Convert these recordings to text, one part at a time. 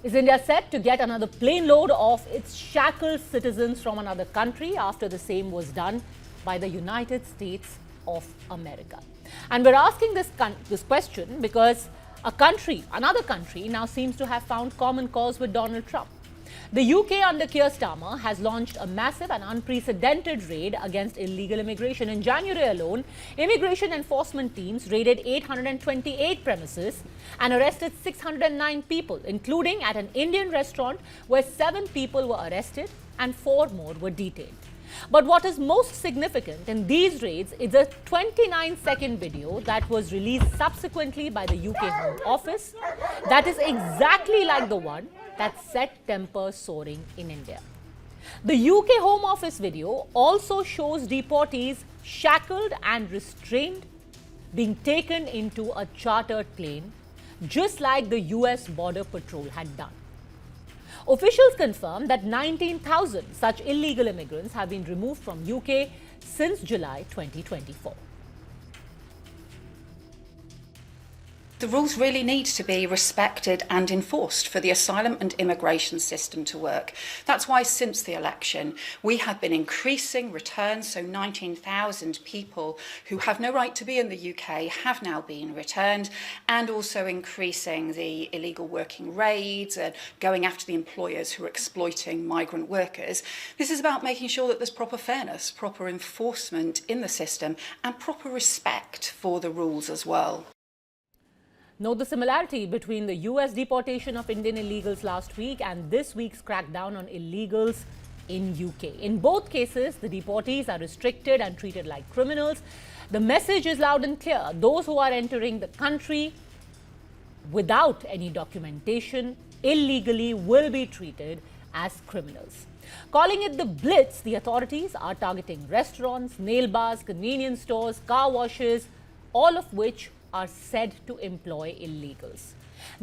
Is India set to get another plane load of its shackled citizens from another country after the same was done by the United States of America? And we're asking this question because another country now seems to have found common cause with Donald Trump. The UK under Keir Stramer has launched a massive and unprecedented raid against illegal immigration. In January alone, immigration enforcement teams raided 828 premises and arrested 609 people, including at an Indian restaurant where 7 people were arrested and 4 more were detained. But what is most significant in these raids is a 29-second video that was released subsequently by the UK Home Office that is exactly like the one that set tempers soaring in India. The UK Home Office video also shows deportees shackled and restrained being taken into a chartered plane, just like the US Border Patrol had done. Officials confirm that 19,000 such illegal immigrants have been removed from UK since July 2024. The rules really need to be respected and enforced for the asylum and immigration system to work. That's why since the election, we have been increasing returns, so 19,000 people who have no right to be in the UK have now been returned, and also increasing the illegal working raids and going after the employers who are exploiting migrant workers. This is about making sure that there's proper fairness, proper enforcement in the system, and proper respect for the rules as well. Note the similarity between the US deportation of Indian illegals last week and this week's crackdown on illegals in UK. In both cases, the deportees are restricted and treated like criminals. The message is loud and clear. Those who are entering the country without any documentation illegally will be treated as criminals. Calling it the Blitz, the authorities are targeting restaurants, nail bars, convenience stores, car washes, all of which are said to employ illegals.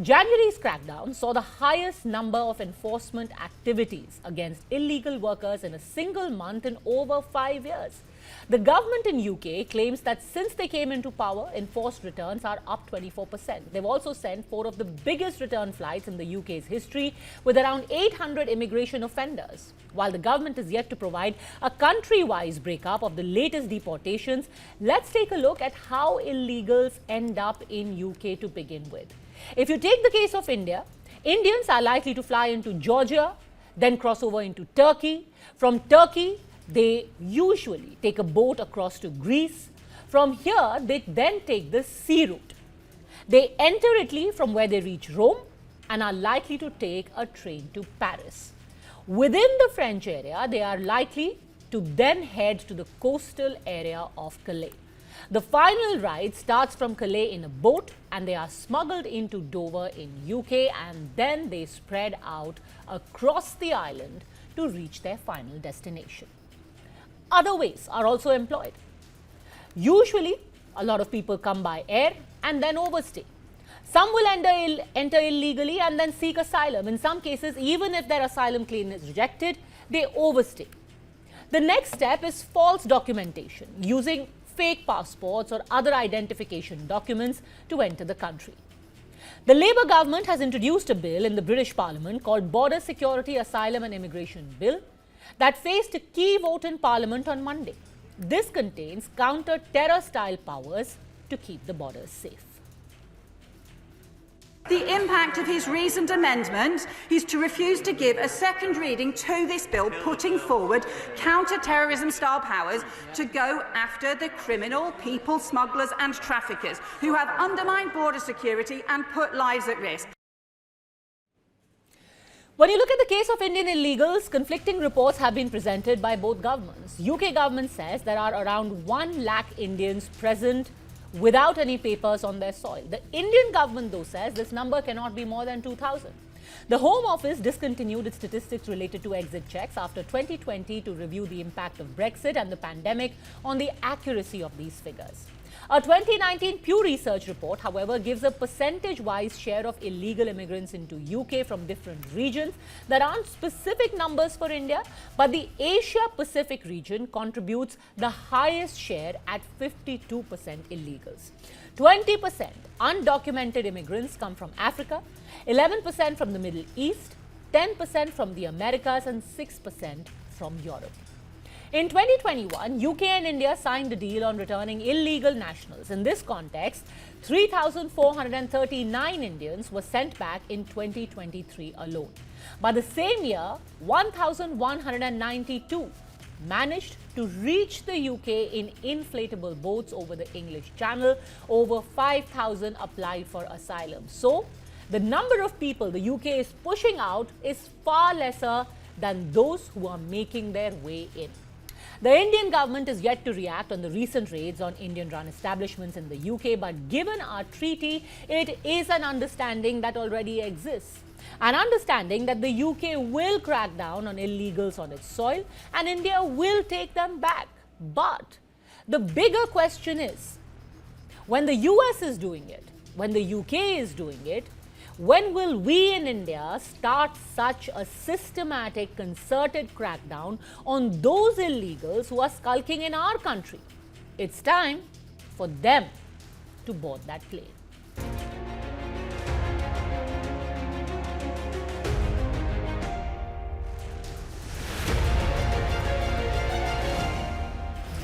January's crackdown saw the highest number of enforcement activities against illegal workers in a single month in over 5 years. The government in UK claims that since they came into power, enforced returns are up 24%. They've also sent 4 of the biggest return flights in the UK's history, with around 800 immigration offenders. While the government is yet to provide a country-wise breakup of the latest deportations, let's take a look at how illegals end up in UK to begin with. If you take the case of India, Indians are likely to fly into Georgia, then cross over into Turkey. From Turkey, they usually take a boat across to Greece. From here, they then take the sea route. They enter Italy, from where they reach Rome and are likely to take a train to Paris. Within the French area, they are likely to then head to the coastal area of Calais. The final ride starts from Calais in a boat and they are smuggled into Dover in UK, and then they spread out across the island to reach their final destination. Other ways are also employed. Usually, a lot of people come by air and then overstay. Some will enter illegally and then seek asylum. In some cases, even if their asylum claim is rejected, they overstay. The next step is false documentation, using fake passports or other identification documents to enter the country. The Labour government has introduced a bill in the British Parliament called Border Security, Asylum and Immigration Bill that faced a key vote in Parliament on Monday. This contains counter-terror style powers to keep the borders safe. The impact of his reasoned amendment is to refuse to give a second reading to this bill, putting forward counter-terrorism style powers to go after the criminal people smugglers and traffickers who have undermined border security and put lives at risk. When you look at the case of Indian illegals, conflicting reports have been presented by both governments. UK government says there are around 1 lakh Indians present without any papers on their soil. The Indian government, though, says this number cannot be more than 2,000. The Home Office discontinued its statistics related to exit checks after 2020 to review the impact of Brexit and the pandemic on the accuracy of these figures. A 2019 Pew Research report, however, gives a percentage-wise share of illegal immigrants into UK from different regions. There aren't specific numbers for India, but the Asia-Pacific region contributes the highest share at 52% illegals. 20% undocumented immigrants come from Africa, 11% from the Middle East, 10% from the Americas, and 6% from Europe. In 2021, UK and India signed a deal on returning illegal nationals. In this context, 3,439 Indians were sent back in 2023 alone. By the same year, 1,192 managed to reach the UK in inflatable boats over the English Channel. Over 5,000 applied for asylum. So, the number of people the UK is pushing out is far lesser than those who are making their way in. The Indian government is yet to react on the recent raids on Indian-run establishments in the UK, but given our treaty, it is an understanding that already exists. An understanding that the UK will crack down on illegals on its soil and India will take them back. But the bigger question is, when the US is doing it, when the UK is doing it, when will we in India start such a systematic, concerted crackdown on those illegals who are skulking in our country? It's time for them to board that plane.